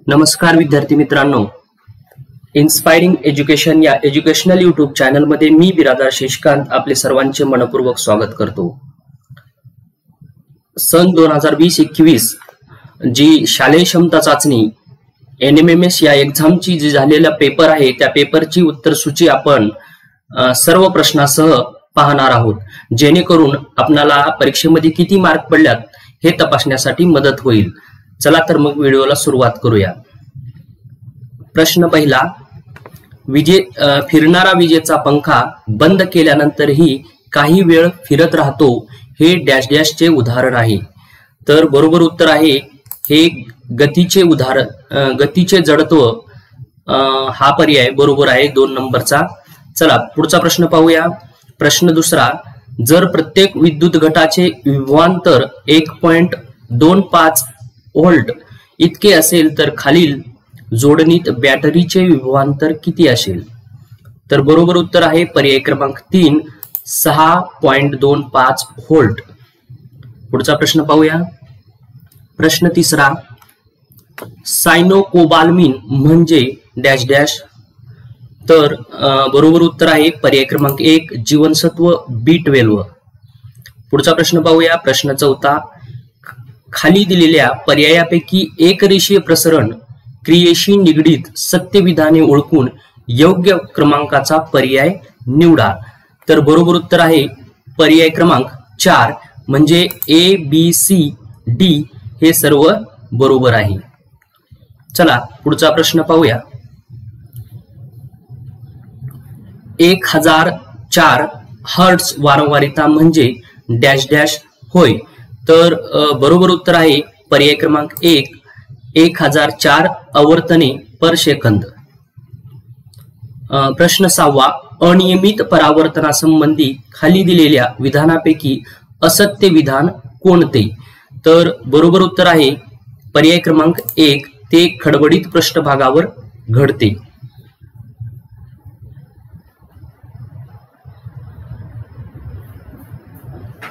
नमस्कार विद्यार्थी मित्रांनो, इन्स्पायरिंग एज्युकेशन या एज्युकेशनल युट्यूब चॅनल मध्ये मी बिरादर शेषकांत आपले सर्वांचे मनपूर्वक स्वागत करतो। सन 2020-21 जी शालेय क्षमता चाचणी NMMS या एक्झामची जी झालेला पेपर आहे त्या पेपरची उत्तर सूची आपण सर्व प्रश्नासह पाहणार आहोत, जेणेकरून आपल्याला परीक्षेमध्ये किती मार्क पडल्यात हे तपासण्यासाठी मदत होईल। चला तर मग व्हिडिओला सुरुवात करूया। प्रश्न पहिला, फिरणारा विजेचा पंखा बंद केल्यानंतरही काही वेळ फिरत राहतो हे डॅश डॅश चे उदाहरण आहे। तर बरोबर उत्तर आहे हे गतीचे उदाहरण, गतीचे जडत्व हा पर्याय बरोबर आहे 2 नंबरचा। चला पुढचा प्रश्न पाहूया। प्रश्न दुसरा, जर प्रत्येक विद्युत घटाचे विभवांतर 1.25 व्होल्ट इतके असेल तर खालील जोडणीत बॅटरीचे विभवांतर किती असेल? तर बरोबर उत्तर आहे पर्याय क्रमांक 3 6.25 व्होल्ट। पुढचा प्रश्न पाहूया। प्रश्न तिसरा, सायनोकोबाल्मिन म्हणजे डॅश डॅश। तर बरोबर उत्तर आहे पर्याय क्रमांक 1 जीवनसत्व B12। पुढचा प्रश्न पाहूया। प्रश्न चौथा, खाली दिलेल्या पर्यायापैकी एकरेषीय प्रसरण क्रियेशी निगडीत सत्य विधाने ओळखून योग्य क्रमांकाचा पर्याय निवडा। तर बरोबर उत्तर आहे पर्याय क्रमांक 4 म्हणजे A B C D हे सर्व बरोबर आहे। चला पुढचा प्रश्न पाहूया। 1004 हर्ट्ज वारंवारिता म्हणजे डॅश डॅश होय। तर बरोबर उत्तर आहे पर्याय क्रमांक 1 1004 आवर्तने पर सेकंद। प्रश्न 6, अनियमित परावर्तनासंबंधी खाली दिलेल्या विधानापैकी असत्य विधान कोणते? तर बरोबर उत्तर आहे पर्याय क्रमांक 1 ते खडबडीत पृष्ठभागावर घडते।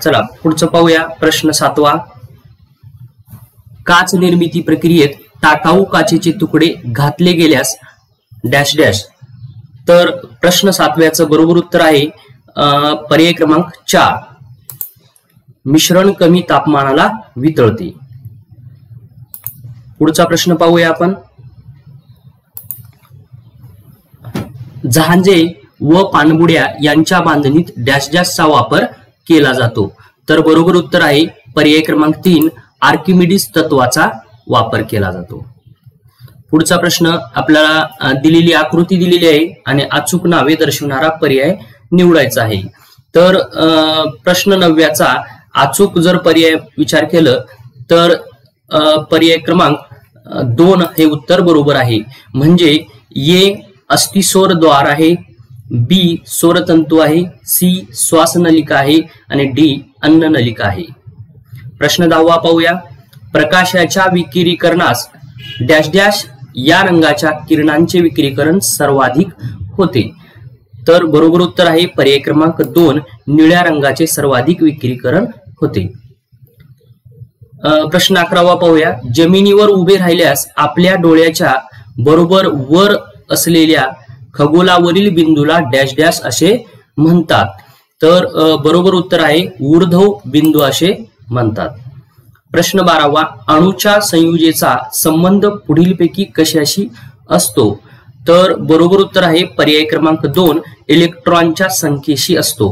चला पुढचं पाहूया। प्रश्न 7, काच निर्मिती प्रक्रियेत टाकाऊ काचेचे तुकडे घातले गेल्यास डॅश डॅश। तर प्रश्न 7व्याचं बरोबर उत्तर आहे पर्याय क्रमांक 4 मिश्रण कमी तापमानाला वितळते। पुढचा प्रश्न पाहूया आपण। जहाजे व पाणबुड्या यांच्या बांधणीत डॅश डॅशचा वापर केला जातो। तर बरोबर उत्तर आहे पर्याय क्रमांक 3 आर्किमिडीज तत्वाचा वापर केला जातो। पुढचा प्रश्न, आपल्याला दिलेली आकृती दिलेली आहे आणि अचूक नावे दर्शवणारा पर्याय निवडायचा आहे। तर प्रश्न 9व्याचा अचूक जर पर्याय विचार केलं तर पर्याय क्रमांक 2 हे उत्तर बरोबर आहे। म्हणजे A अस्थिस्वर द्वार आहे, B स्वरतंतू आहे, C श्वासनलिका आहे आणि D अन्ननलिका आहे। प्रश्न 10वा पाहूया। प्रकाशाच्या विकिरीकरणास डॅश डॅश या रंगाच्या किरणांचे विकिरीकरण सर्वाधिक होते। तर बरोबर उत्तर आहे पर्याय क्रमांक 2 निळ्या रंगाचे सर्वाधिक विकिरीकरण होते। प्रश्न 11वा पाहूया। जमिनीवर उभे राहिल्यास आपल्या डोळ्याच्या बरोबर वर असलेल्या खगोलावरील बिंदूला डॅश डॅश असे म्हणतात। तर बरोबर उत्तर आहे ऊर्ध्व बिंदू असे म्हणतात। प्रश्न 12वा, अणूच्या संयुजेचा संबंध पुढीलपैकी कशाशी असतो? तर बरोबर उत्तर आहे पर्याय क्रमांक 2 इलेक्ट्रॉनच्या संख्येशी असतो।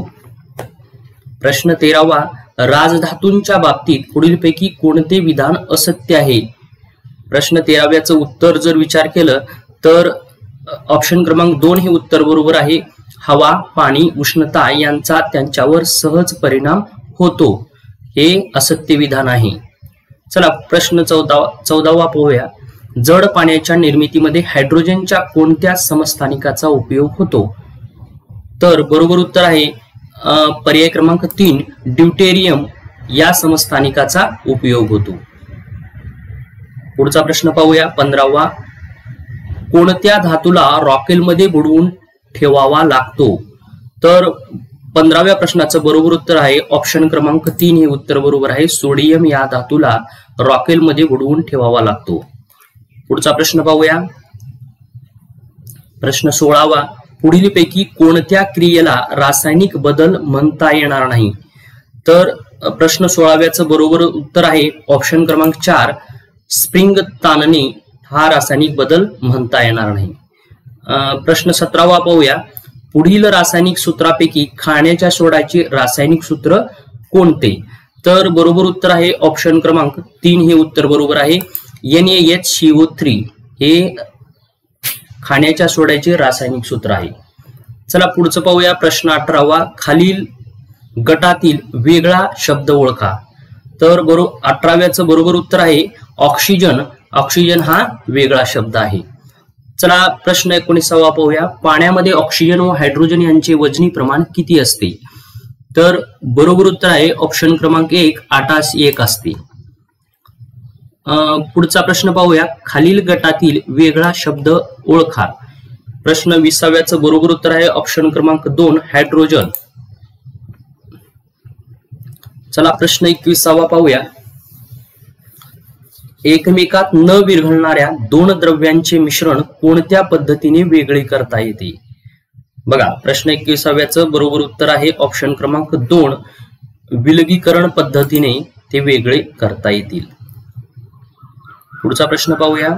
प्रश्न 13वा, राजधातूंच्या बाबतीत पुढीलपैकी कोणते विधान असत्य आहे? प्रश्न 13व्याचं उत्तर जर विचार केलं तर ऑप्शन क्रमांक 2 हे उत्तर बरोबर आहे। हवा, पाणी, उष्णता यांचा त्यांच्यावर सहज परिणाम होतो हे असत्य विधान आहे। चला प्रश्न 14वा पाहूया। जड पाण्याच्या निर्मितीमध्ये हायड्रोजनच्या कोणत्या समस्थानिकाचा उपयोग होतो? तर बरोबर उत्तर आहे पर्याय क्रमांक 3 ड्यूटेरियम या समस्थानिकाचा उपयोग होतो। पुढचा प्रश्न पाहूया 15वा, कोणत्या धातूला रॉकेलमध्ये बुडवून ठेवावा लागतो? तर 15व्या प्रश्नाचं बरोबर उत्तर आहे ऑप्शन क्रमांक 3 हे उत्तर बरोबर आहे। सोडियम या धातूला रॉकेलमध्ये बुडवून ठेवावा लागतो। पुढचा प्रश्न पाहूया, प्रश्न 16वा, पुढीलपैकी कोणत्या क्रियेला रासायनिक बदल म्हणता येणार नाही? तर प्रश्न 16व्याचं बरोबर उत्तर आहे ऑप्शन क्रमांक 4, स्प्रिंग ताणणे हा रासायनिक बदल म्हणता येणार नाही. प्रश्न 17वा पाहूया, पुढील रासायनिक सूत्रापैकी खाण्याच्या सोड्याचे रासायनिक सूत्र कोणते? तर बरोबर उत्तर आहे ऑप्शन क्रमांक 3 हे उत्तर बरोबर आहे. NaHCO3 हे खाण्याच्या सोड्याचे रासायनिक सूत्र आहे. चला पुढचं पाहूया, प्रश्न 18वा, खालील गटातील वेगळा शब्द ओळखा. तर 18व्याचं बरोबर उत्तर आहे ऑक्सिजन. ऑक्सिजन हा वेगळा शब्द आहे. चला प्रश्न 19वा पाहूया, पाण्यामध्ये ऑक्सिजन व हायड्रोजन यांचे वजनी प्रमाण किती असते? तर बरोबर उत्तर आहे ऑप्शन क्रमांक 1, 8:1 असते. पुढचा प्रश्न पाहूया, खालील गटातील वेगळा शब्द ओळखा. प्रश्न 20व्याचं बरोबर उत्तर आहे ऑप्शन क्रमांक 2, हायड्रोजन. चला प्रश्न 21वा पाहूया, एकमेकात न विरघळणाऱ्या दोन द्रव्यांचे मिश्रण कोणत्या पद्धतीने वेगळे करता येते? बघा, प्रश्न 21व्याचं बरोबर उत्तर आहे ऑप्शन क्रमांक 2, विलगीकरण पद्धतीने ते वेगळे करता येतील. पुढचा प्रश्न पाहूया,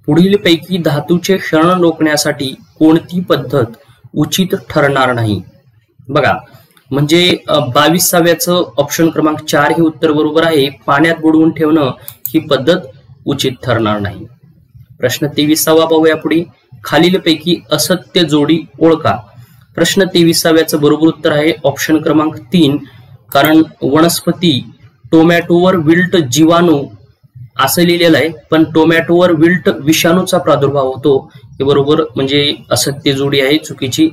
पुढीलपैकी धातूचे क्षरण रोखण्यासाठी कोणती पद्धत उचित ठरणार नाही? बघा, म्हणजे 22व्याचं ऑप्शन क्रमांक 4 हे उत्तर बरोबर आहे, पाण्यात बुडवून ठेवणं ही पद्धत उचित ठरणार नाही. प्रश्न 23वा पाहूया पुढे, खालीलपैकी असत्य जोडी ओळखा. प्रश्न 23व्याचं बरोबर उत्तर आहे ऑप्शन क्रमांक 3, कारण वनस्पती टोमॅटोवर विल्ट जीवाणू असं लिहिलेलं आहे, पण टोमॅटोवर विल्ट विषाणूचा प्रादुर्भाव होतो, हे बरोबर म्हणजे असत्य जोडी आहे, चुकीची.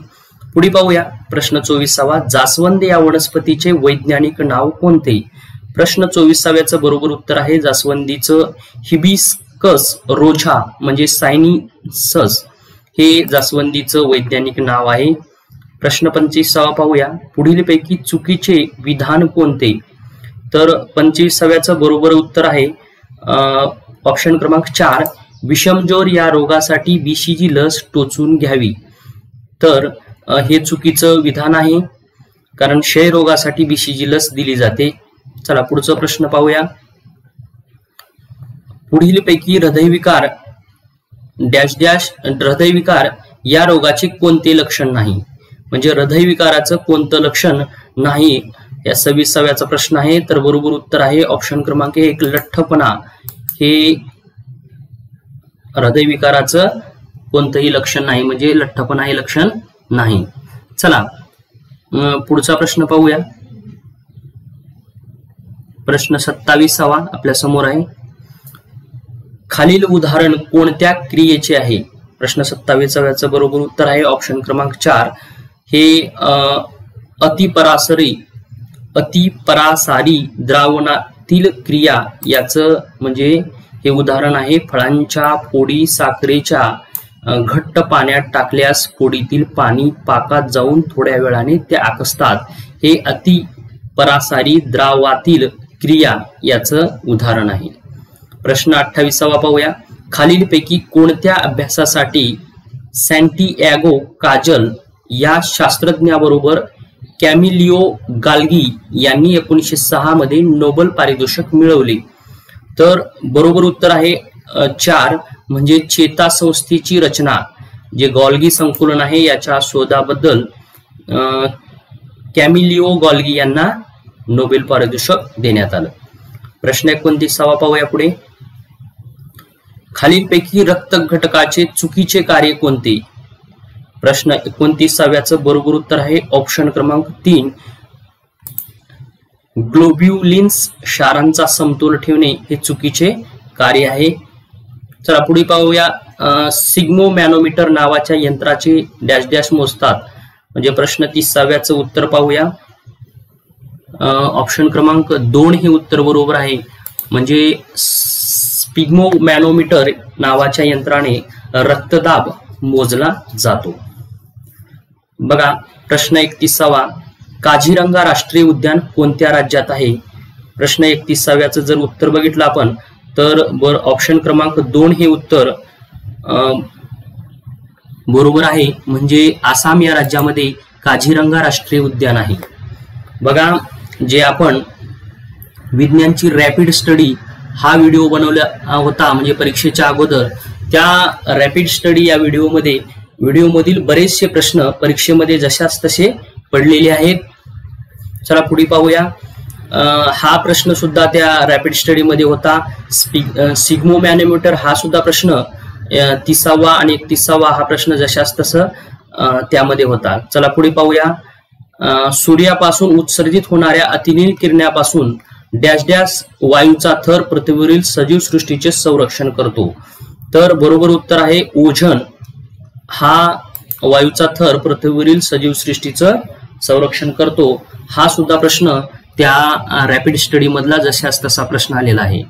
पुढे पाहूया, प्रश्न 24वा, जास्वंद या वनस्पतीचे वैज्ञानिक नाव कोणते? प्रश्न 24व्याचं बरोबर उत्तर आहे जास्वंदीचं हिबिस्कस रोझा म्हणजे सायनिसस हे जास्वंदीचं वैज्ञानिक नाव आहे. प्रश्न 25वा पाहूया, पुढीलपैकी चुकीचे विधान कोणते? तर 25व्याचं बरोबर उत्तर आहे ऑप्शन क्रमांक 4, विषमज्वर या रोगासाठी BCG लस टोचून घ्यावी. तर हे चुकीचं विधान आहे, कारण क्षयरोगासाठी BCG लस दिली जाते. चला पुढचा प्रश्न पाहूया, पुढीलपैकी हृदयविकार डॅश डॅश हृदयविकार या रोगाचे कोणते लक्षण नाही? म्हणजे हृदयविकाराचं कोणतं लक्षण नाही या 26व्याचा प्रश्न आहे. तर बरोबर उत्तर आहे ऑप्शन क्रमांक 1, लठ्ठपणा हे हृदयविकाराचं कोणतंही लक्षण नाही, म्हणजे लठ्ठपणा हे लक्षण नाही. चला पुढचा प्रश्न पाहूया, प्रश्न 27वा आपल्या समोर आहे, खालील उदाहरण कोणत्या क्रियेचे आहे? प्रश्न 27व्याचं बरोबर उत्तर आहे ऑप्शन क्रमांक 4, हे अतिपरासारी द्रावणातील क्रिया याचं म्हणजे हे उदाहरण आहे. फळांच्या फोडी साखरेच्या घट्ट पाण्यात टाकल्यास फोडीतील पाणी पाकात जाऊन थोड्या वेळाने ते आकसतात, हे अतिपरासारी द्रावातील क्रिया याचं उदाहरण आहे. प्रश्न 28वा पाहूया, खालीलपैकी कोणत्या अभ्यासासाठी सॅन्टियागो काजल या शास्त्रज्ञाबरोबर कॅमिलिओ गाल्गी यांनी 1906 मध्ये नोबेल पारितोषिक मिळवले? तर बरोबर उत्तर आहे 4, म्हणजे चेतासंस्थेची रचना जे गॉल्गी संकुलन आहे याच्या शोधाबद्दल कॅमिलिओ गॉल्गी यांना नोबेल पारितोषिक देण्यात आलं. प्रश्न 29वा पाहूया पुढे, खालीलपैकी रक्त घटकाचे चुकीचे कार्य कोणते? प्रश्न 29व्याचं बरोबर उत्तर आहे ऑप्शन क्रमांक 3, ग्लोब्युलिन्स क्षारांचा समतोल ठेवणे हे चुकीचे कार्य आहे. चला पुढे पाहूया, सिग्मो मॅनोमीटर नावाच्या यंत्राचे डॅश डॅश मोजतात. म्हणजे प्रश्न 30व्याचं उत्तर पाहूया, ऑप्शन क्रमांक 2 हे उत्तर बरोबर आहे. म्हणजे स्पिग्मो मॅनोमीटर नावाच्या यंत्राने रक्तदाब मोजला जातो. बघा प्रश्न 31वा, काझीरंगा राष्ट्रीय उद्यान कोणत्या राज्यात आहे? प्रश्न 31व्याचं जर उत्तर बघितलं आपण तर ऑप्शन क्रमांक 2 हे उत्तर बरोबर आहे. म्हणजे आसाम या राज्यामध्ये काझीरंगा राष्ट्रीय उद्यान आहे. बघा, जे आपण विज्ञानची रॅपिड स्टडी हा व्हिडिओ बनवला होता म्हणजे परीक्षेच्या अगोदर, त्या रॅपिड स्टडी या व्हिडिओमधील बरेचसे प्रश्न परीक्षेमध्ये जशाच तसे पडलेले आहेत. चला पुढे पाहूया. हा प्रश्न सुद्धा त्या रॅपिड स्टडी मध्ये होता. सिग्मो मॅनोमीटर हा सुद्धा प्रश्न 30वा आणि 31वा हा प्रश्न जशाच तसं त्यामध्ये होता. चला पुढे पाहूया. सूर्यापासून उत्सर्जित होणाऱ्या अतिनील किरणापासून डॅश डॅश वायूचा थर पृथ्वीवरील सजीव सृष्टीचे संरक्षण करतो. तर बरोबर उत्तर आहे ओझोन हा वायूचा थर पृथ्वीवरील सजीव सृष्टीचं संरक्षण करतो. हा सुद्धा प्रश्न त्या रॅपिड स्टडी मधला जशाच तसा प्रश्न आलेला आहे.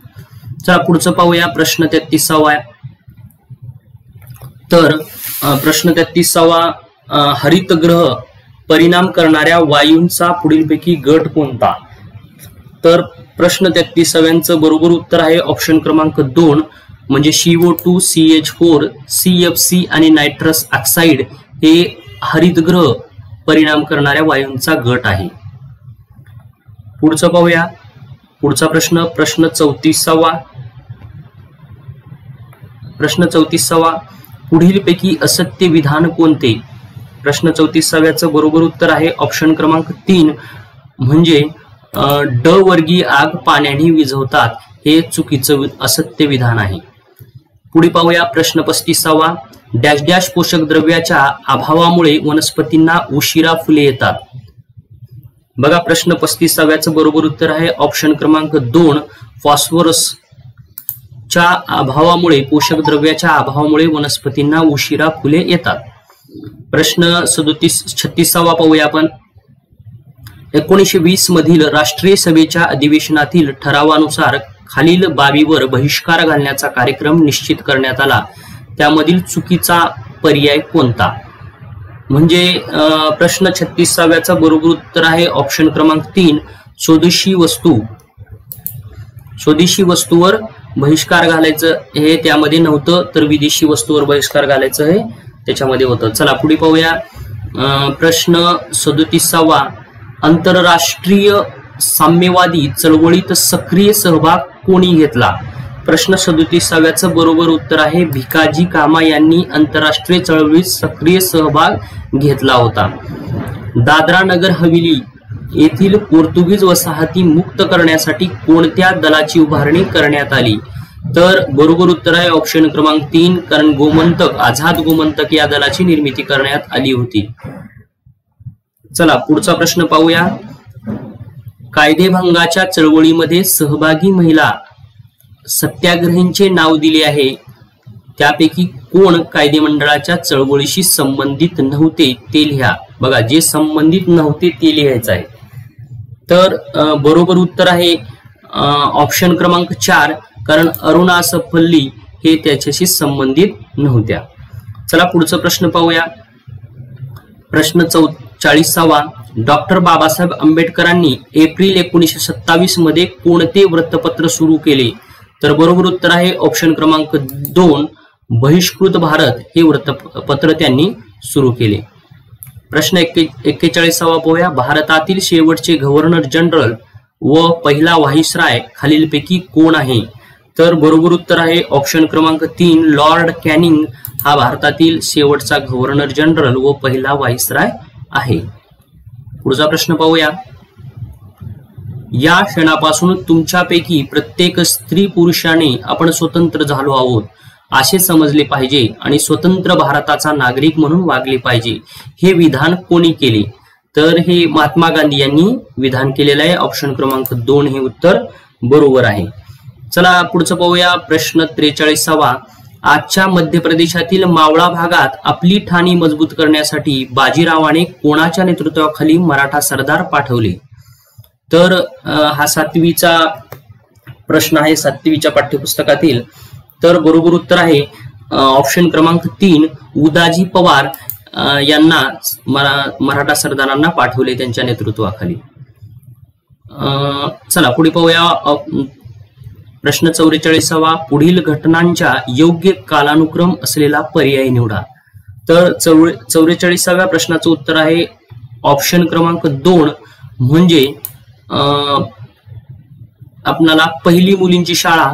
चला पुढचं पाहूया. प्रश्न 33वा. तर प्रश्न 33वा, हरितगृह परिणाम करणाऱ्या वायूंचा पुढीलपैकी गट कोणता? तर प्रश्न 33व्यांचं बरोबर उत्तर आहे ऑप्शन क्रमांक 2 म्हणजे CO2, CH4, CFC आणि नायट्रस ऑक्साईड हे हरितगृह परिणाम करणाऱ्या वायूंचा गट आहे. पुढचं पाहूया. पुढचा प्रश्न 34वा. प्रश्न 34वा, पुढीलपैकी असत्य विधान कोणते? प्रश्न 34व्याचं बरोबर उत्तर आहे ऑप्शन क्रमांक 3 म्हणजे ड वर्गीय आग पाण्याने विझवतात हे चुकीचं असत्य विधान आहे. पुढे पाहूया. प्रश्न 35वा, डॅश डॅश पोषक द्रव्याच्या अभावामुळे वनस्पतींना उशिरा फुले येतात. बघा, प्रश्न 35व्याचं बरोबर उत्तर आहे ऑप्शन क्रमांक 2 फॉस्फरसच्या अभावामुळे पोषक द्रव्याच्या अभावामुळे वनस्पतींना उशिरा फुले येतात. प्रश्न 36वा पाहूया आपण. 1920 मधील राष्ट्रीय सभेच्या अधिवेशनातील ठरावानुसार खालील बाबीवर बहिष्कार घालण्याचा कार्यक्रम निश्चित करण्यात आला. त्यामधील चुकीचा पर्याय कोणता? म्हणजे प्रश्न 36व्याचा बरोबर उत्तर आहे ऑप्शन क्रमांक 3 स्वदेशी वस्तूवर बहिष्कार घालायचं हे त्यामध्ये नव्हतं, तर विदेशी वस्तूवर बहिष्कार घालायचं हे त्याच्यामध्ये होतं. चला पुढे पाहूया. प्रश्न 37वा, आंतरराष्ट्रीय साम्यवादी चळवळीत सक्रिय सहभाग कोणी घेतला? प्रश्न 37व्याचं बरोबर उत्तर आहे भिकाजी कामा यांनी आंतरराष्ट्रीय चळवळीत सक्रिय सहभाग घेतला होता. दादरा नगर हवेली येथील पोर्तुगीज वसाहती मुक्त करण्यासाठी कोणत्या दलाची उभारणी करण्यात आली? तर बरोबर उत्तर आहे ऑप्शन क्रमांक 3 कारण गोमंतक, आझाद गोमंतक या दलाची निर्मिती करण्यात आली होती. चला पुढचा प्रश्न पाहूया. कायदेभंगाच्या चळवळीमध्ये सहभागी महिला सत्याग्रहींचे नाव दिले आहे. त्यापैकी कोण कायदेमंडळाच्या चळवळीशी संबंधित नव्हते ते लिहा. बघा, जे संबंधित नव्हते ते लिहायचं आहे. तर बरोबर उत्तर आहे ऑप्शन क्रमांक 4 कारण अरुणा असफल्ली हे त्याच्याशी संबंधित नव्हत्या. चला पुढचा प्रश्न पाहूया. प्रश्न 44वा, डॉक्टर बाबासाहेब आंबेडकरांनी एप्रिल 1927 मध्ये कोणते वृत्तपत्र सुरू केले? तर बरोबर उत्तर आहे ऑप्शन क्रमांक 2 बहिष्कृत भारत हे वृत्तपत्र त्यांनी सुरू केले. प्रश्न 41वा पाहूया. भारतातील शेवटचे गव्हर्नर जनरल व पहिला व्हाईसराय खालीलपैकी कोण आहे? तर बरोबर उत्तर आहे ऑप्शन क्रमांक 3 लॉर्ड कॅनिंग हा भारतातील शेवटचा गव्हर्नर जनरल व पहिला व्हाईसराय आहे. पुढचा प्रश्न पाहूया. या क्षणापासून तुमच्यापैकी प्रत्येक स्त्री पुरुषाने आपण स्वतंत्र झालो आहोत असे समजले पाहिजे आणि स्वतंत्र भारताचा नागरिक म्हणून वागले पाहिजे हे विधान कोणी केले? तर हे महात्मा गांधी यांनी विधान केलेलं आहे. ऑप्शन क्रमांक 2 हे उत्तर बरोबर आहे. चला पुढचं पाहूया. प्रश्न 43वा, आजच्या मध्य प्रदेशातील मावळा भागात आपली ठाणी मजबूत करण्यासाठी बाजीरावाने कोणाच्या नेतृत्वाखाली मराठा सरदार पाठवले? तर हा 7वीचा प्रश्न आहे 7वीच्या पाठ्यपुस्तकातील. तर बरोबर उत्तर आहे ऑप्शन क्रमांक 3 उदाजी पवार यांना मराठा सरदारांना पाठवले त्यांच्या नेतृत्वाखाली. चला पुढे पाहूया. प्रश्न 44वा, पुढील घटनांच्या योग्य कालानुक्रम असलेला पर्याय निवडा. तर 44व्या प्रश्नाचं उत्तर आहे ऑप्शन क्रमांक 2, म्हणजे आपणाला पहिली मुलींची शाळा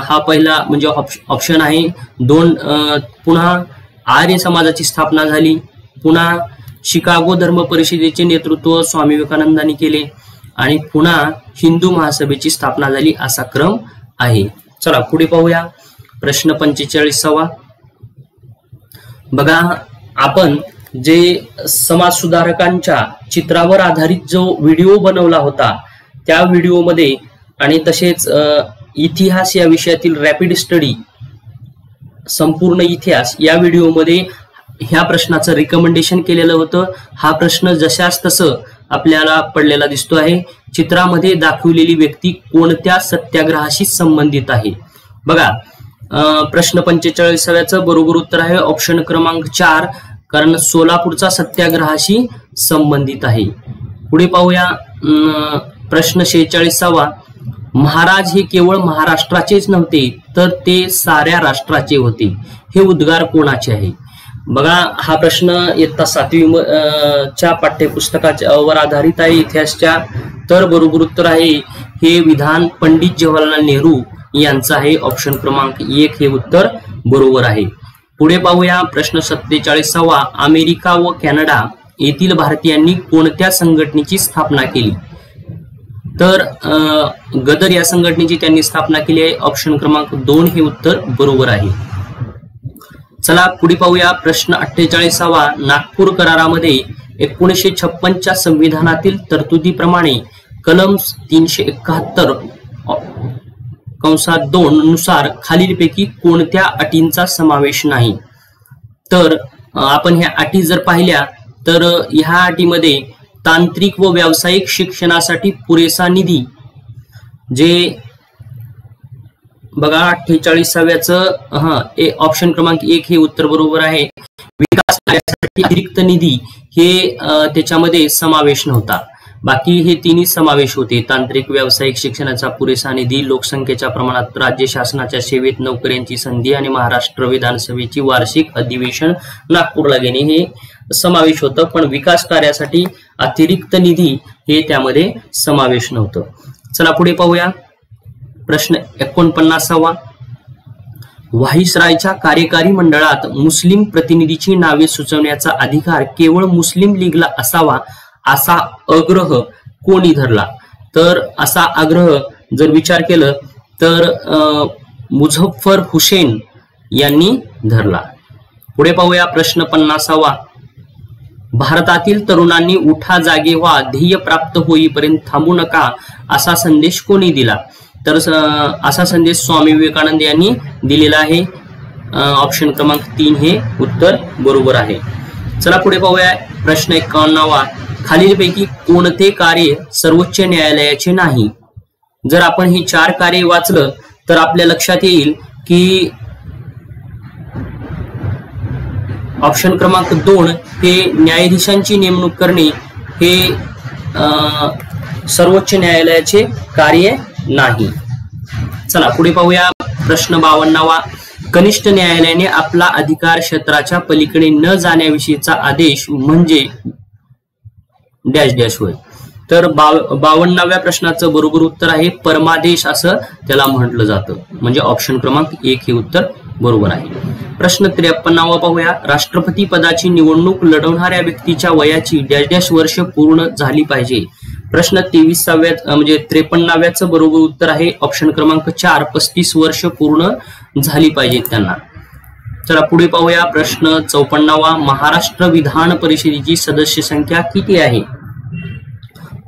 हा पहिला म्हणजे ऑप्शन आहे. 2 पुन्हा आर्य समाजाची स्थापना झाली. पुन्हा शिकागो धर्म परिषदेचे नेतृत्व स्वामी विवेकानंदांनी केले आणि पुन्हा हिंदू महासभेची स्थापना झाली असा क्रम आहे. चला पुढे पाहूया. प्रश्न 45वा. बघा, आपण जे समाज सुधारकांच्या चित्रावर आधारित जो व्हिडिओ बनवला होता त्या व्हिडिओमध्ये आणि तसेच इतिहास या विषयातील रॅपिड स्टडी संपूर्ण इतिहास या व्हिडिओमध्ये ह्या प्रश्नाचं रिकमेंडेशन केलेलं होतं. हा प्रश्न जशास तसं आपल्याला पडलेला दिसतो आहे. चित्रामध्ये दाखवलेली व्यक्ती कोणत्या सत्याग्रहाशी संबंधित आहे? बघा, प्रश्न 45व्याचं बरोबर उत्तर आहे ऑप्शन क्रमांक 4, कारण सोलापूरचा सत्याग्रहाशी संबंधित आहे. पुढे पाहूया. प्रश्न 46वा. महाराज हे केवळ महाराष्ट्राचेच नव्हते तर ते साऱ्या राष्ट्राचे होते, हे उद्गार कोणाचे आहे? बघा, हा प्रश्न इयत्ता 7वी च्या पाठ्यपुस्तकावर आधारित आहे इतिहासच्या. तर बरोबर उत्तर आहे हे विधान पंडित जवाहरलाल नेहरू यांचं आहे. ऑप्शन क्रमांक 1 हे उत्तर बरोबर आहे. पुढे पाहूया. प्रश्न 47वा. अमेरिका व कॅनडा येथील भारतीयांनी कोणत्या संघटनेची स्थापना केली? तर गदर या संघटनेची त्यांनी स्थापना केली आहे. ऑप्शन क्रमांक 2 हे उत्तर बरोबर आहे. चला पुढे पाहूया. प्रश्न 48वा. नागपूर करारामध्ये 1956च्या संविधानातील तरतुदीप्रमाणे कलम 371(2) नुसार खालीलपैकी कोणत्या अटींचा समावेश नाही? तर आपण ह्या अटी जर पाहिल्या तर ह्या अटीमध्ये तांत्रिक व व्यावसायिक शिक्षणासाठी पुरेसा निधी, जे बघा 48व्याचं ऑप्शन क्रमांक 1 हे उत्तर बरोबर आहे. विकास कार्यासाठी अतिरिक्त निधी हे त्याच्यामध्ये समावेश नव्हता. बाकी हे तिन्ही समावेश होते. तांत्रिक व्यावसायिक शिक्षणाचा पुरेसा निधी, लोकसंख्येच्या प्रमाणात राज्य शासनाच्या सेवेत नोकऱ्यांची संधी आणि महाराष्ट्र विधानसभेची वार्षिक अधिवेशन नागपूरला घेणे हे समावेश होतं. पण विकास कार्यासाठी अतिरिक्त निधी हे त्यामध्ये समावेश नव्हतं. चला पुढे पाहूया. प्रश्न 49वा. व्हाईसरायच्या कार्यकारी मंडळात मुस्लिम प्रतिनिधीची नावे सुचवण्याचा अधिकार केवळ मुस्लिम लीगला असावा असा आग्रह कोणी धरला? तर असा आग्रह जर विचार केलं तर मुझफ्फर हुसेन यांनी धरला. पुढे पाहूया. प्रश्न 50वा. भारतातील तरुणांनी उठा जागे व्हा, ध्येय प्राप्त होईपर्यंत थांबू नका असा संदेश कोणी दिला? तर असा संदेश स्वामी विवेकानंद यांनी दिलेला आहे. ऑप्शन क्रमांक 3 हे उत्तर बरोबर आहे. चला पुढे पाहूया. प्रश्न 51वा. खालीलपैकी कोणते कार्य सर्वोच्च न्यायालयाचे नाही? जर आपण ही 4 कार्य वाचलं तर आपल्या लक्षात येईल की ऑप्शन क्रमांक 2 हे न्यायाधीशांची नेमणूक करणे हे सर्वोच्च न्यायालयाचे कार्य नाही. चला पुढे पाहूया. प्रश्न 52वा. कनिष्ठ न्यायालयाने आपला अधिकार क्षेत्राच्या पलीकडे न जाण्याविषयीचा आदेश म्हणजे डॅश डॅश होय. तर 52व्या प्रश्नाचं बरोबर उत्तर आहे परमादेश असं त्याला म्हटलं जातं, म्हणजे ऑप्शन क्रमांक 1 हे उत्तर बरोबर आहे. प्रश्न 53वा पाहूया. राष्ट्रपती पदाची निवडणूक लढवणाऱ्या व्यक्तीच्या वयाची डॅश डॅश वर्ष पूर्ण झाली पाहिजे. प्रश्न 23व्या म्हणजे 53व्याचं बरोबर उत्तर आहे ऑप्शन क्रमांक 4 35 वर्ष पूर्ण झाली पाहिजेत त्यांना. चला पुढे पाहूया. प्रश्न 54वा. महाराष्ट्र विधान परिषदेची सदस्य संख्या किती आहे?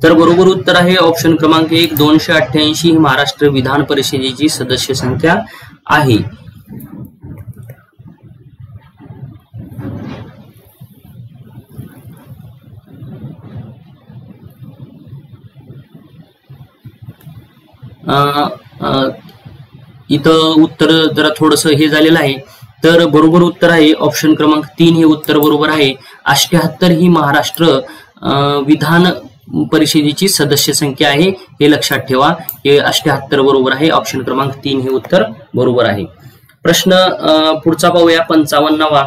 तर बरोबर उत्तर आहे ऑप्शन क्रमांक 1 288 ही महाराष्ट्र विधान परिषदेची सदस्य संख्या आहे. इथं उत्तर जरा थोडस हे झालेलं आहे. तर बरोबर उत्तर आहे ऑप्शन क्रमांक 3 हे उत्तर बरोबर आहे. 78 ही महाराष्ट्र विधान परिषदेची सदस्य संख्या आहे हे लक्षात ठेवा. हे 78 बरोबर आहे. ऑप्शन क्रमांक 3 हे उत्तर बरोबर आहे. प्रश्न पुढचा पाहूया 55वा.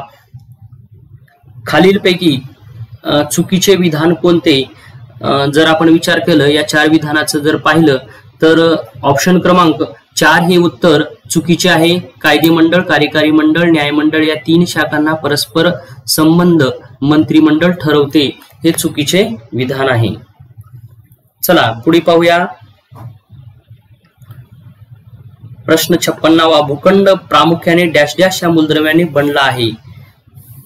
खालीलपैकी चुकीचे विधान कोणते? जर आपण विचार केलं या 4 विधानाचं जर पाहिलं तर ऑप्शन क्रमांक 4 हे उत्तर चुकीचे आहे. कायदेमंडळ, कार्यकारी मंडळ, न्यायमंडळ या 3 शाखांना परस्पर संबंध मंत्रिमंडळ ठरवते हे चुकीचे विधान आहे. चला पुढे पाहूया. प्रश्न 56वा. भूखंड प्रामुख्याने डॅश डॅश या मूलद्रव्याने बनला आहे.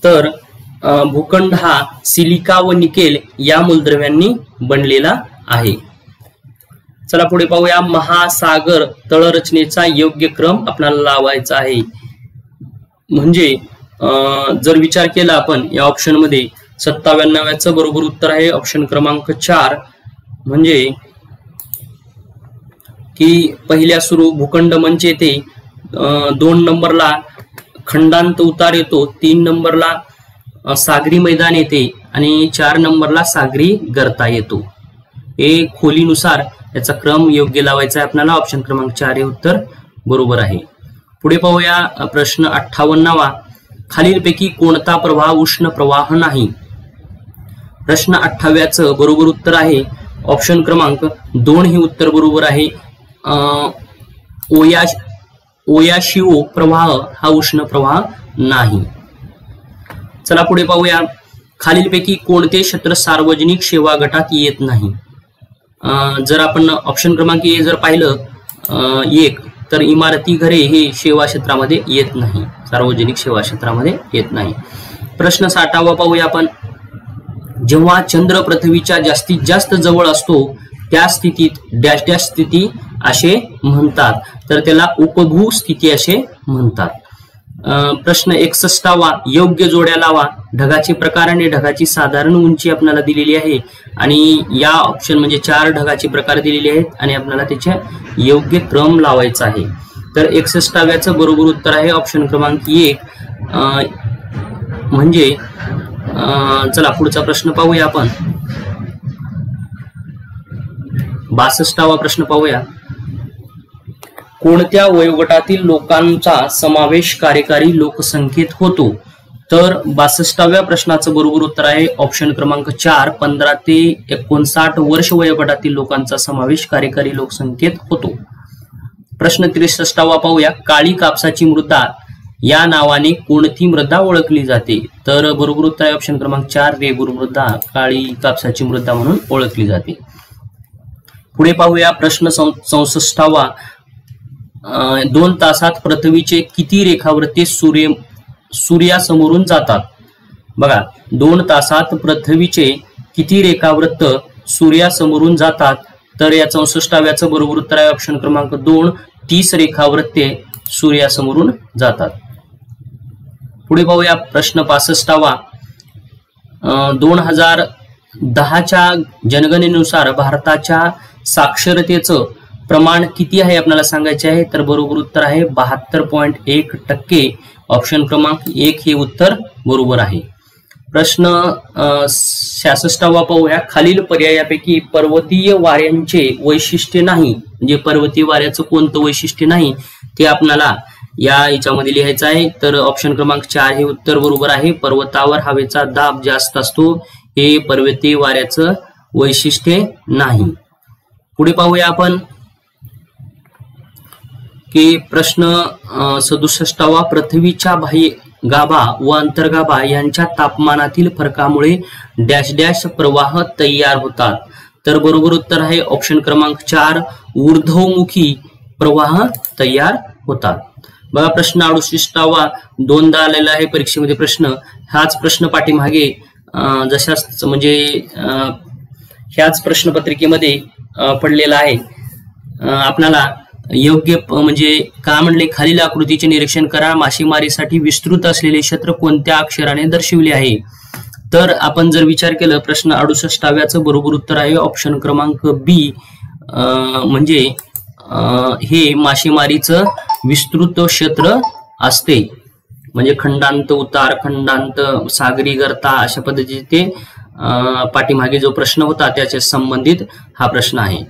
तर भूखंड हा सिलिका व निकेल या मूलद्रव्यांनी बनलेला आहे. चला पुढे पाहूया. महासागर तळरचनेचा योग्य क्रम आपल्याला लावायचा आहे. म्हणजे जर विचार केला आपण या ऑप्शन मध्ये 97व्याचं बरोबर उत्तर आहे ऑप्शन क्रमांक 4. म्हणजे की पहिल्या सुरू भूखंड मंच येते, 2 नंबरला खंडांत उतार येतो, 3 नंबरला सागरी मैदान येते आणि 4 नंबरला सागरी गर्ता येतो. हे खोलीनुसार याचा क्रम योग्य लावायचा आहे आपल्याला. ऑप्शन क्रमांक 4 हे उत्तर बरोबर आहे. पुढे पाहूया प्रश्न 58वा. खालीलपैकी कोणता प्रवाह उष्ण प्रवाह नाही? प्रश्न 28चं बरोबर उत्तर आहे ऑप्शन क्रमांक 2 हे उत्तर बरोबर आहे. ओयाशिओ प्रवाह हा उष्ण प्रवाह नाही. चला पुढे पाहूया. खालीलपैकी कोणते क्षेत्र सार्वजनिक सेवा गटात येत नाही? जर आपण ऑप्शन क्रमांक ए जर पाहिलं 1 तर इमारती, घरे हे सेवा क्षेत्रामध्ये येत नाही, सार्वजनिक सेवा क्षेत्रामध्ये येत नाही. प्रश्न 60वा पाहूया आपण. जेव्हा चंद्र पृथ्वीच्या जास्तीत जास्त जवळ असतो त्या स्थितीत डॅश डॅश स्थिती असे म्हणतात. तर त्याला उपभू स्थिती असे म्हणतात. प्रश्न 61वा. योग्य जोड्या लावा. ढगाचे प्रकार आणि ढगाची साधारण उंची आपल्याला दिलेली आहे आणि या ऑप्शन म्हणजे 4 ढगाचे प्रकार दिलेले आहेत आणि आपल्याला त्याचे योग्य क्रम लावायचा आहे. तर 61व्याचं बरोबर उत्तर आहे ऑप्शन क्रमांक 1. म्हणजे चला पुढचा प्रश्न पाहूया आपण. 62वा प्रश्न पाहूया. कोणत्या वयोगटातील लोकांचा समावेश कार्यकारी लोकसंख्येत होतो? तर 62व्या प्रश्नाचं बरोबर उत्तर आहे ऑप्शन क्रमांक 4. 15 ते 59 वर्ष वयोगटातील लोकांचा समावेश कार्यकारी लोकसंख्येत होतो. प्रश्न 63वा पाहूया. काळी कापसाची मृदा या नावाने कोणती मृदा ओळखली जाते? तर बरोबर उत्तर आहे ऑप्शन क्रमांक 4. रेगूर मृदा काळी कापसाची मृदा म्हणून ओळखली जाते. पुढे पाहूया प्रश्न 64वा. 2 तासात पृथ्वीचे किती रेखावृत्ते सूर्यासमोरून जातात? बघा 2 तासात पृथ्वीचे किती रेखावृत्त सूर्यासमोरून जातात? तर या 64व्याचं बरोबर उत्तर आहे ऑप्शन क्रमांक 2. 30 रेखावृत्ते सूर्यासमोरून जातात. पुढे पाहूया प्रश्न 65वा. 2010च्या जनगणनेनुसार भारताच्या साक्षरतेचं प्रमाण किती आहे आपल्याला सांगायचे आहे? तर बरोबर उत्तर आहे 72.1%. ऑप्शन क्रमांक 1 हे उत्तर बरोबर आहे. प्रश्न 66वा पाहूया. खालील पर्यायापैकी पर्वतीय वाऱ्यांचे वैशिष्ट्य नाही, म्हणजे पर्वतीय वाऱ्याचं कोणतं वैशिष्ट्य नाही ते आपल्याला याच्यामध्ये लिहायचं आहे. तर ऑप्शन क्रमांक 4 हे उत्तर बरोबर आहे. पर्वतावर हवेचा दाब जास्त असतो हे पर्वतीय वाऱ्याचं वैशिष्ट्य नाही. पुढे पाहूया आपण की प्रश्न 67वा. पृथ्वीच्या बाह्य गाभा व अंतर्गाभा यांच्या तापमानातील फरकामुळे डॅश डॅश प्रवाह तयार होतात. तर बरोबर उत्तर आहे ऑप्शन क्रमांक 4. ऊर्ध्वमुखी प्रवाह तयार होतात. बघा प्रश्न 68वा 2दा आलेला आहे परीक्षेमध्ये प्रश्न. हाच प्रश्न पाठीमागे जशाच म्हणजे ह्याच प्रश्नपत्रिकेमध्ये पडलेला आहे. आपल्याला योग्य म्हणजे का म्हणले खालील आकृतीचे निरीक्षण करा. मासेमारीसाठी विस्तृत असलेले क्षेत्र कोणत्या अक्षराने दर्शविले आहे? तर आपण जर विचार केलं प्रश्न 68व्याचं बरोबर उत्तर आहे ऑप्शन क्रमांक बी. म्हणजे हे मासेमारीचं विस्तृत क्षेत्र असते. म्हणजे खंडांत उतार, खंडांत, सागरी गर्ता अशा पद्धतीचे ते पाठीमागे जो प्रश्न होता त्याच्या संबंधित हा प्रश्न आहे.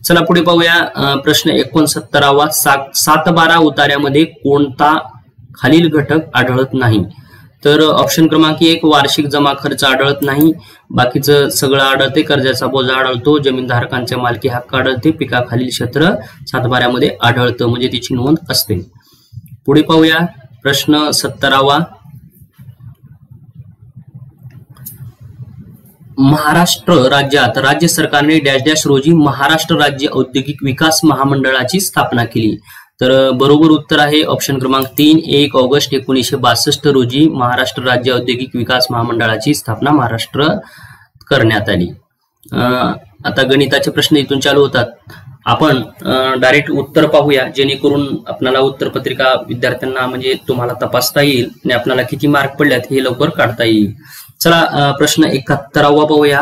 चला पुढे पाहूया. प्रश्न 69वा. 7-12 उतार्यामध्ये कोणता खालील घटक आढळत नाही? तर ऑप्शन क्रमांक 1 वार्षिक जमा खर्च आढळत नाही. बाकीचं सगळं आढळते. कर्जाचा बोजा आढळतो, जमीनधारकांचे मालकी हक्क आढळते, पिकाखालील क्षेत्र 7-12मध्ये आढळतं, म्हणजे तिची नोंद असते. पुढे पाहूया. प्रश्न 70वा. महाराष्ट्र राज्यात राज्य सरकारने डॅश डॅश रोजी महाराष्ट्र राज्य औद्योगिक विकास महामंडळाची स्थापना केली? तर बरोबर उत्तर आहे ऑप्शन क्रमांक 3 1 ऑगस्ट 1962 रोजी महाराष्ट्र राज्य औद्योगिक विकास महामंडळाची स्थापना महाराष्ट्र करण्यात आली. आता गणिताचे प्रश्न इथून चालू होतात. आपण डायरेक्ट उत्तर पाहूया, जेणेकरून आपल्याला उत्तरपत्रिका विद्यार्थ्यांना म्हणजे तुम्हाला तपासता येईल आणि आपल्याला किती मार्क पडल्यात हे लवकर काढता येईल. चला प्रश्न 71वा पाहूया.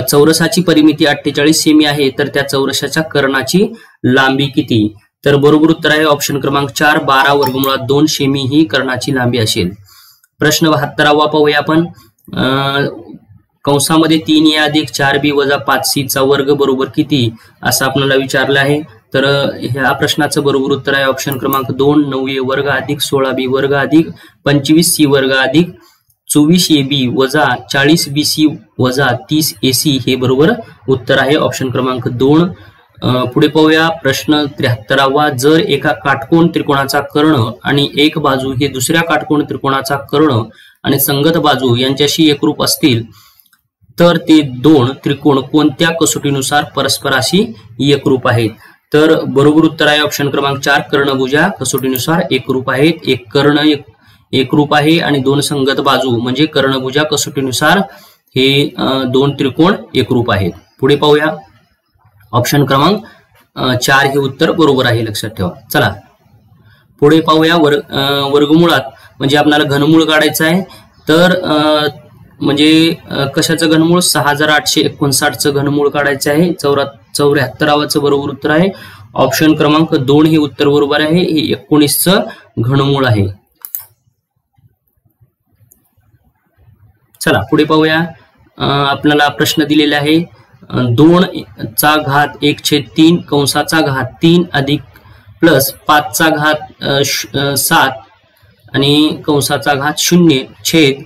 चौरसाची परिमिती 48 सेमी आहे, तर त्या चौरसाच्या कर्णाची लांबी किती? तर बरोबर उत्तर आहे ऑप्शन क्रमांक 4 12 वर्गमुळात 2 सेमी ही कर्णाची लांबी असेल. प्रश्न 72वा पाहूया आपण. कंसामध्ये 3a अधिक 4b वजा 5c चा वर्ग बरोबर किती असं आपल्याला विचारलं आहे. तर ह्या प्रश्नाचं बरोबर उत्तर आहे ऑप्शन क्रमांक 2 9a वर्ग अधिक 16b वर्ग अधिक 25c वर्ग अधिक 24ab वजा 40bc वजा 30ac हे बरोबर उत्तर आहे ऑप्शन क्रमांक 2. पुढे पाहूया. प्रश्न 73वा. जर एका काटकोन त्रिकोणाचा कर्ण आणि एक बाजू हे दुसऱ्या काटकोन त्रिकोणाचा कर्ण आणि संगत बाजू यांच्याशी एकरूप असतील तर ते दोन त्रिकोण कोणत्या कसोटीनुसार परस्पराशी एकरूप आहेत? तर बरोबर उत्तर आहे ऑप्शन क्रमांक 4 कर्णभुजा कसोटीनुसार एकरूप आहेत. एक कर्ण एकरूप आहे आणि 2 संगत बाजू म्हणजे कर्णभुजा कसोटीनुसार हे 2 त्रिकोण एकरूप आहेत. पुढे पाहूया. ऑप्शन क्रमांक 4 हे उत्तर बरोबर आहे, लक्षात ठेवा. चला पुढे पाहूया. वर्गमुळात म्हणजे आपल्याला घनमूळ काढायचं आहे. तर म्हणजे कशाचं घनमूळ? 6859चं घनमूळ काढायचं आहे. 74वाचं बरोबर उत्तर आहे ऑप्शन क्रमांक 2 हे उत्तर बरोबर आहे. हे 19चं घनमूळ आहे. चला पुढे पाहूया. आपल्याला प्रश्न दिलेला आहे 2 चा घात 1/3 कंसाचा घात 3 अधिक प्लस 5 चा घात 7 आणि कंसाचा घात 0 छेद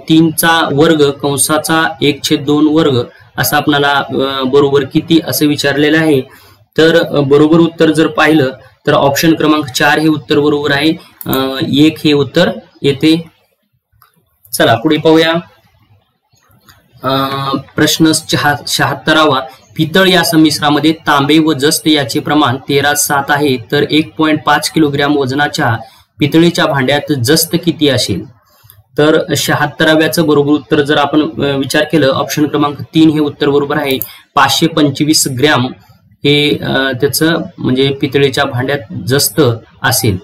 3 चा वर्ग कंसाचा 1/2 वर्ग असं आपल्याला बरोबर किती असं विचारलेलं आहे. तर बरोबर उत्तर जर पाहिलं तर ऑप्शन क्रमांक 4 हे उत्तर बरोबर आहे. 1 हे उत्तर येते. चला पुढे पाहूया. प्रश्न 76वा. पितळ या संमिश्रामध्ये तांबे व जस्त याचे प्रमाण 13:7 आहे, तर 1.5 किलोग्रॅम वजनाच्या पितळेच्या भांड्यात जस्त किती असेल? तर 76व्याचं बरोबर उत्तर जर आपण विचार केलं ऑप्शन क्रमांक 3 हे उत्तर बरोबर आहे. 525 ग्रॅम हे त्याचं म्हणजे पितळेच्या भांड्यात जस्त असेल.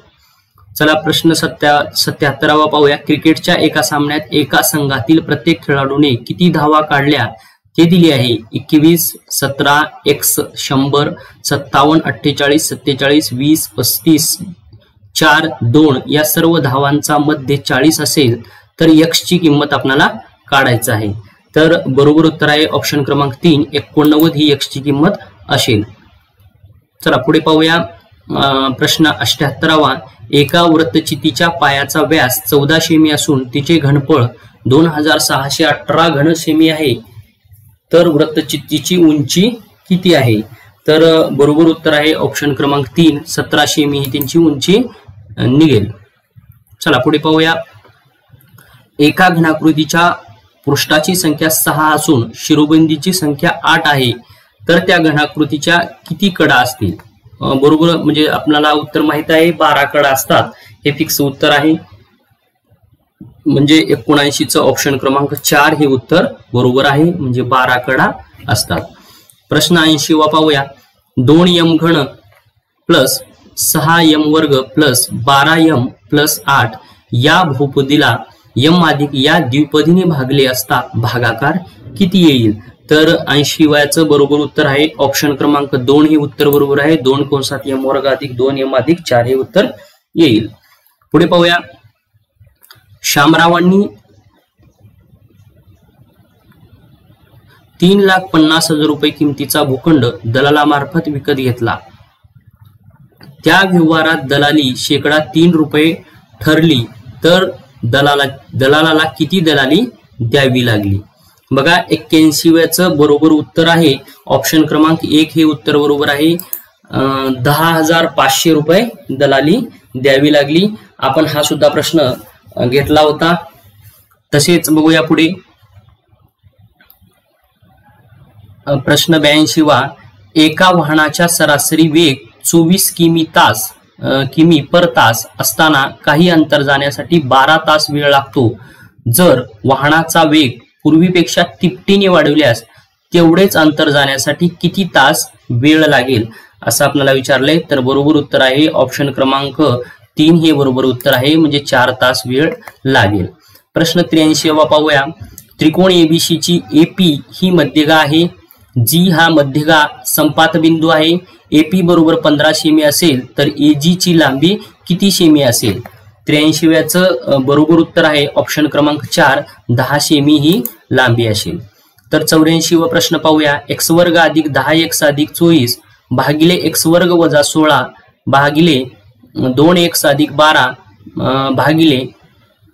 चला प्रश्न 77वा पाहूया. क्रिकेटच्या एका सामन्यात एका संघातील प्रत्येक खेळाडूने किती धावा काढल्या ते दिले आहे. 21 17 x 100 57 48 47 20 35 4 2 या सर्व धावांचा मध्ये 40 असेल तर x ची किंमत आपल्याला काढायचं आहे. तर बरोबर उत्तर आहे ऑप्शन क्रमांक 3 89 ही x ची किंमत असेल. चला पुढे पाहूया. प्रश्न 78वा. एका वृत्तचितीच्या पायाचा व्यास 14 सेमी असून तिचे घनफळ 2618 घन सेमी आहे, तर वृत्तचितीची उंची किती आहे? तर बरोबर उत्तर आहे ऑप्शन क्रमांक 3 17 सेमी ही त्यांची उंची निघेल. चला पुढे पाहूया. एका घनाकृतीच्या पृष्ठाची संख्या 6 असून शिरोबिंदूची संख्या 8 आहे, तर त्या घनाकृतीच्या किती कडा असतील? बरोबर म्हणजे आपल्याला उत्तर माहित आहे 12 कडा असतात, हे फिक्स उत्तर आहे. म्हणजे 79चं ऑप्शन क्रमांक 4 हे उत्तर बरोबर आहे, म्हणजे 12 कडा असतात. प्रश्न 80वा पाहूया. 2m घन प्लस 6m वर्ग प्लस 12m प्लस 8 या बहुपदीला m अधिक या द्विपदीने भागले असता भागाकार किती येईल? तर 80व्याचं बरोबर उत्तर आहे ऑप्शन क्रमांक 2 हे उत्तर बरोबर आहे. 2 कंसात m वर्ग अधिक 2m अधिक 4 हे उत्तर येईल. पुढे पाहूया. 3,50,000 रुपये किमतीचा भूखंड दलालामार्फत विकत घेतला. त्या व्यवहारात दलाली शेकडा 3 रुपये ठरली तर दलालाला किती दलाली द्यावी लागली? बघा 81व्याचं बरोबर उत्तर आहे ऑप्शन क्रमांक 1 हे उत्तर बरोबर आहे. 10,500 रुपये दलाली द्यावी लागली. आपण हा सुद्धा प्रश्न घेतला होता. तसेच बघूया पुढे प्रश्न 82वा. एका वाहनाचा सरासरी वेग 24 किमी पर तास असताना काही अंतर जाण्यासाठी 12 तास वेळ लागतो. जर वाहनाचा वेग पूर्वीपेक्षा तिपटीने वाढवल्यास तेवढेच अंतर जाण्यासाठी किती तास वेळ लागेल असं आपल्याला विचारलंय. तर बरोबर उत्तर आहे ऑप्शन क्रमांक 3 हे बरोबर उत्तर आहे, म्हणजे 4 तास वेळ लागेल. प्रश्न 83वा पाहूया. त्रिकोण एबीसी ची एपी ही मध्यगा आहे. जी हा मध्यगा संपात बिंदू आहे. एपी बरोबर 15 सेमी असेल तर एजी ची लांबी किती सेमी असेल? 83व्याचं बरोबर उत्तर आहे ऑप्शन क्रमांक 4 10 सेमी ही लांबी असेल. तर 84वा प्रश्न पाहूया. x वर्ग अधिक 10x अधिक 24 भागिले x वर्ग वजा 16 भागिले 2x अधिक 12 भागिले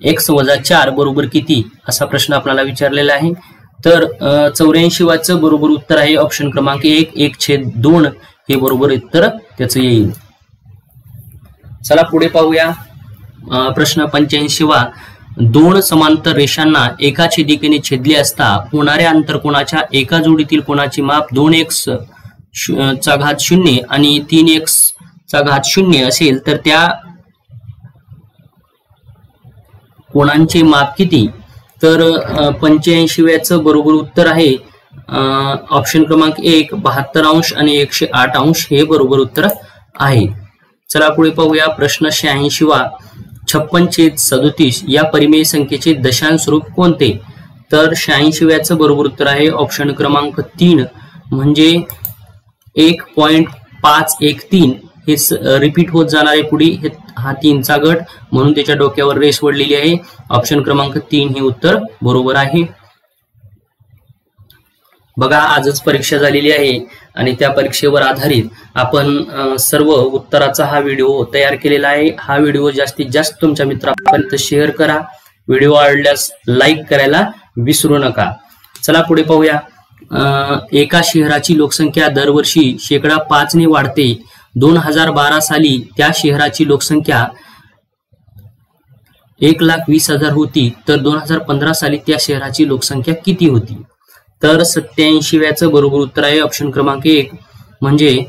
x वजा 4 बरोबर किती असा प्रश्न आपल्याला विचारलेला आहे. तर 84वाचं बरोबर उत्तर आहे ऑप्शन क्रमांक 1 1/2 हे बरोबर उत्तर त्याचं येईल. चला पुढे पाहूया प्रश्न 85वा. 2 समांतर रेषांना एका छेदिकेने छेदले असता होणाऱ्या अंतरकोनाच्या एका जोडीतील कोणाचे माप 2x चा घात 0 आणि 3x चा घात 0 असेल तर त्या कोणांचे माप किती? तर 85व्याचं बरोबर उत्तर आहे ऑप्शन क्रमांक 1 72 अंश आणि 108 अंश हे बरोबर उत्तर आहे. चला पुढे पाहूया प्रश्न 86वा. 56/37 या परिमेय संख्येचे दशांश रूप कोणते? तर 86व्याचं बरोबर उत्तर आहे ऑप्शन क्रमांक 3 म्हणजे 1.513 हे रिपीट होत जाणार आहे पुढे. हा 3चा गट म्हणून त्याच्या डोक्यावर रेष वळलेली आहे. ऑप्शन क्रमांक 3 हे उत्तर बरोबर आहे. बघा आजच परीक्षा झालेली आहे आणि त्या परीक्षेवर आधारित आपण सर्व उत्तराचा हा व्हिडिओ तयार केलेला आहे. हा व्हिडिओ जास्तीत जास्त तुमच्या मित्रांपर्यंत शेअर करा. व्हिडिओ आवडल्यास लाईक करायला विसरू नका. चला पुढे पाहूया. एका शहराची लोकसंख्या दरवर्षी शेकडा 5 ने वाढते. 2012 साली त्या शहराची लोकसंख्या 1,20,000 होती तर 2015 साली त्या शहराची लोकसंख्या किती होती? तर 87व्याचं बरोबर उत्तर आहे ऑप्शन क्रमांक 1 म्हणजे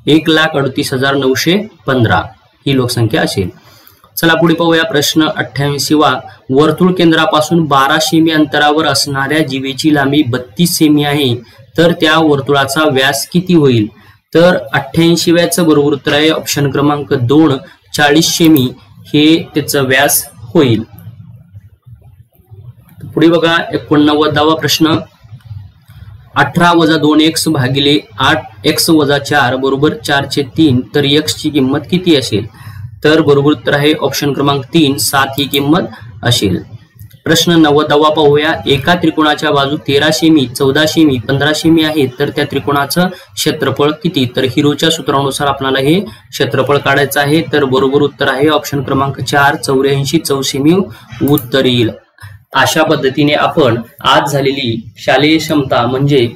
1,38,915 ही लोकसंख्या असेल. चला पुढे पाहूया प्रश्न 88वा. वर्तुळ केंद्रापासून 12 सेमी अंतरावर असणाऱ्या जीवेची लांबी 32 सेमी आहे तर त्या वर्तुळाचा व्यास किती होईल? तर 88व्याचं बरोबर उत्तर आहे ऑप्शन क्रमांक 2 40 सेमी हे त्याचा व्यास होईल. पुढे बघा 89वा प्रश्न. 18 वजा 2x भागिले 8x वजा 4 बरोबर 4/3 तर x ची किंमत किती असेल? तर बरोबर उत्तर आहे ऑप्शन क्रमांक 3 7 ही किंमत असेल. प्रश्न 90वा पाहूया. एका त्रिकोणाच्या बाजू 13 सेमी 14 सेमी 15 सेमी आहेत तर त्या त्रिकोणाचं क्षेत्रफळ किती? तर हिरोच्या सूत्रानुसार आपल्याला हे क्षेत्रफळ काढायचं आहे. तर बरोबर उत्तर आहे ऑप्शन क्रमांक 4 84 चौसेमी उत्तर येईल. अशा पद्धतीने आपण आज झालेली शालेय क्षमता म्हणजे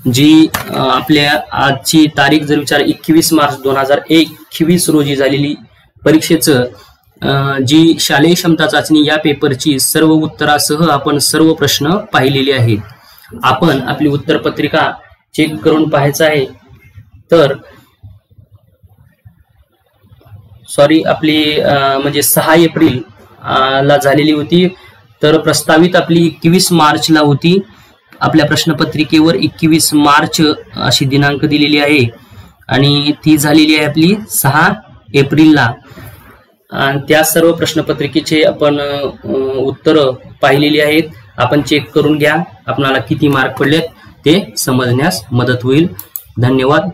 जी आपल्या आजची तारीख जर विचार 21 मार्च 2021 रोजी झालेली परीक्षेचं जी शालेय क्षमता चाचणी या पेपरची सर्व उत्तरासह आपण सर्व प्रश्न पाहिलेले आहेत. आपण आपली उत्तरपत्रिका चेक करून पाहायचं आहे. तर आपली म्हणजे 6 एप्रिल ला झालेली होती तर प्रस्तावित आपली 21 मार्चला होती. आपल्या प्रश्नपत्रिकेवर 21 मार्च अशी दिनांक दिलेली आहे आणि ती झालेली आहे आपली 6 एप्रिलला. त्या सर्व प्रश्नपत्रिकेचे आपण उत्तर पाहिलेली आहेत. आपण चेक करून घ्या. आपल्याला किती मार्क पडलेत ते समजण्यास मदत होईल. धन्यवाद.